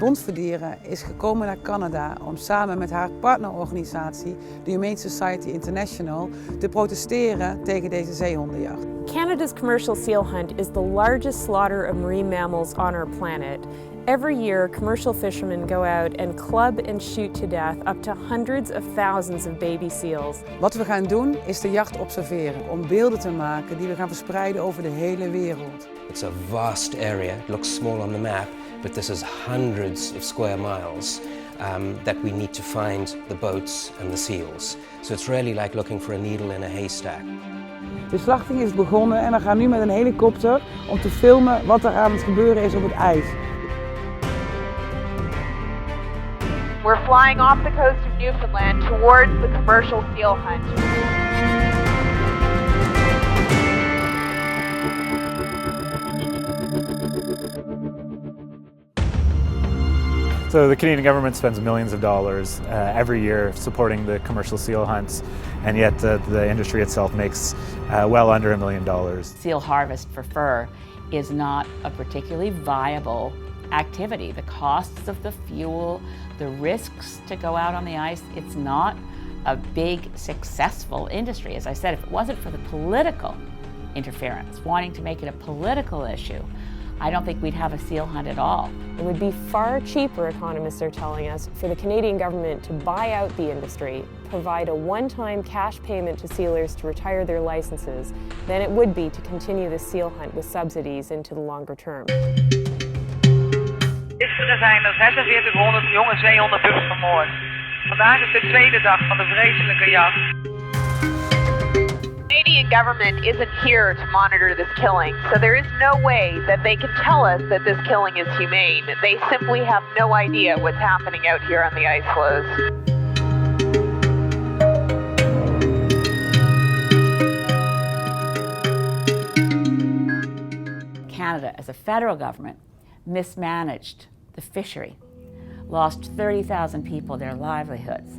Bont voor Dieren is gekomen naar Canada om samen met haar partnerorganisatie, de Humane Society International, te protesteren tegen deze zeehondenjacht. Canada's commercial seal hunt is the largest slaughter of marine mammals on our planet. Every year, commercial fishermen go out and club and shoot to death up to hundreds of thousands of baby seals. Wat we gaan doen is de jacht observeren om beelden te maken die we gaan verspreiden over de hele wereld. It's a vast area. It looks small on the map, but this is hundreds of square miles that we need to find the boats and the seals. So it's really like looking for a needle in a haystack. De slachting is begonnen en we gaan nu met een helikopter om te filmen wat er aan het gebeuren is op het ijs. We're flying off the coast of Newfoundland towards the commercial seal hunt. So the Canadian government spends millions of dollars every year supporting the commercial seal hunts, and yet the industry itself makes well under $1 million. Seal harvest for fur is not a particularly viable activity. The costs of the fuel, the risks to go out on the ice, it's not a big, successful industry. As I said, if it wasn't for the political interference, wanting to make it a political issue, I don't think we'd have a seal hunt at all. It would be far cheaper, economists are telling us, for the Canadian government to buy out the industry, provide a one-time cash payment to sealers to retire their licenses, than it would be to continue the seal hunt with subsidies into the longer term. Gisteren zijn er 4600 jonge zeehondenpups vermoord. Vandaag is de tweede dag van de vreselijke jacht. The Canadian government isn't here to monitor this killing, so there is no way that they can tell us that this killing is humane. They simply have no idea what's happening out here on the ice floes. Canada, as a federal government, mismanaged the fishery, lost 30,000 people their livelihoods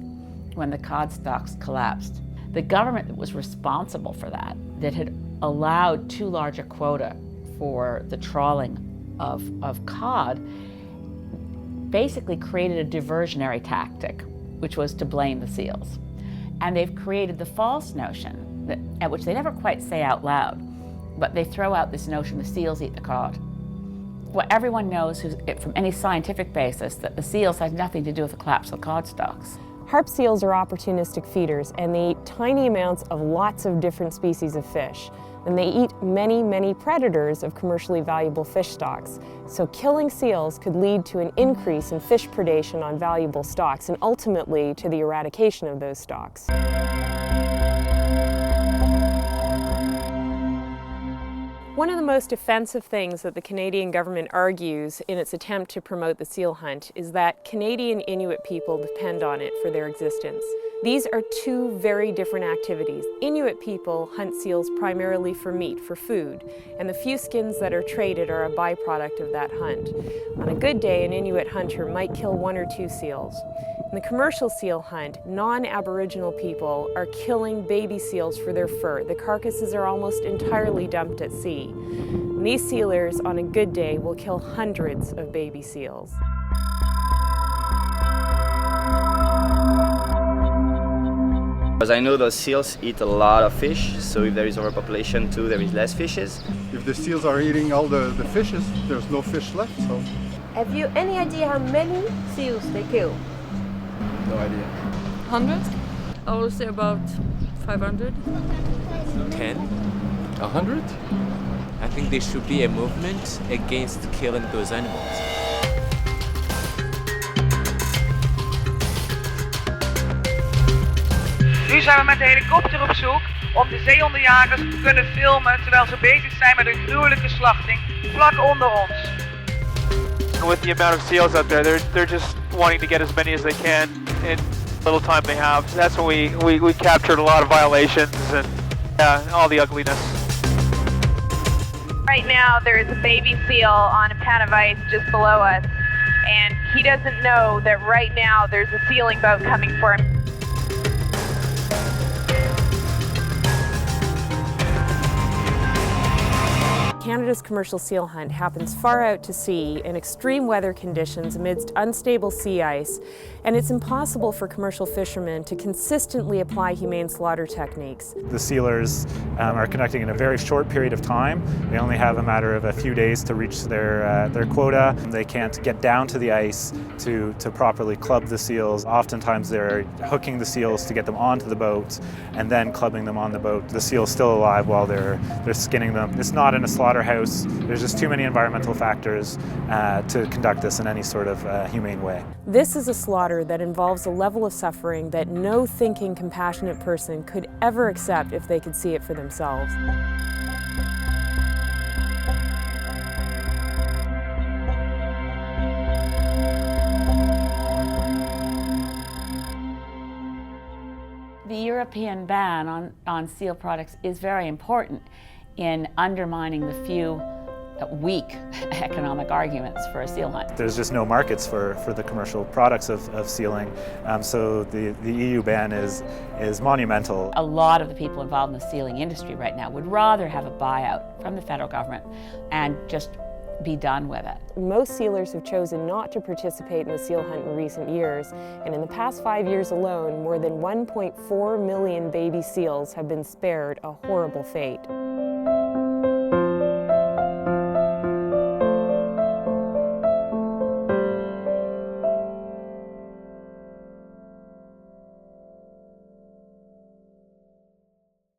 when the cod stocks collapsed. The government that was responsible for that had allowed too large a quota for the trawling of cod, basically created a diversionary tactic, which was to blame the seals. And they've created the false notion, that, at which they never quite say out loud, but they throw out this notion the seals eat the cod. Well, everyone knows from any scientific basis that the seals had nothing to do with the collapse of the cod stocks. Harp seals are opportunistic feeders, and they eat tiny amounts of lots of different species of fish. And they eat many, many predators of commercially valuable fish stocks. So killing seals could lead to an increase in fish predation on valuable stocks and ultimately to the eradication of those stocks. One of the most offensive things that the Canadian government argues in its attempt to promote the seal hunt is that Canadian Inuit people depend on it for their existence. These are two very different activities. Inuit people hunt seals primarily for meat, for food, and the few skins that are traded are a byproduct of that hunt. On a good day, an Inuit hunter might kill 1 or 2 seals. In the commercial seal hunt, non-Aboriginal people are killing baby seals for their fur. The carcasses are almost entirely dumped at sea. And these sealers, on a good day, will kill hundreds of baby seals. As I know, those seals eat a lot of fish, so if there is overpopulation too, there is less fishes. If the seals are eating all the fishes, there's no fish left. So. Have you any idea how many seals they kill? No idea. 100? I would say about 500. 10? 100? I think there should be a movement against killing those animals. Nu zijn we met de helikopter op zoek om de zeehondenjagers te kunnen filmen terwijl ze bezig zijn met een gruwelijke slachting vlak onder ons. With the amount of seals out there, they're just wanting to get as many as they can in little time they have. So that's when we captured a lot of violations and all the ugliness. Right now there is a baby seal on a pan of ice just below us, and he doesn't know that right now there's a sealing boat coming for him. Canada's commercial seal hunt happens far out to sea in extreme weather conditions amidst unstable sea ice, and it's impossible for commercial fishermen to consistently apply humane slaughter techniques. The sealers are conducting in a very short period of time. They only have a matter of a few days to reach their quota. They can't get down to the ice to properly club the seals. Oftentimes they're hooking the seals to get them onto the boat and then clubbing them on the boat. The seal's still alive while they're skinning them. It's not in a slaughterhouse. There's just too many environmental factors to conduct this in any sort of humane way. This is a slaughter that involves a level of suffering that no thinking, compassionate person could ever accept if they could see it for themselves. The European ban on seal products is very important in undermining the few weak economic arguments for a seal hunt. There's just no markets for the commercial products of sealing, so the EU ban is monumental. A lot of the people involved in the sealing industry right now would rather have a buyout from the federal government and just be done with it. Most sealers have chosen not to participate in the seal hunt in recent years, and in the past 5 years alone, more than 1.4 million baby seals have been spared a horrible fate.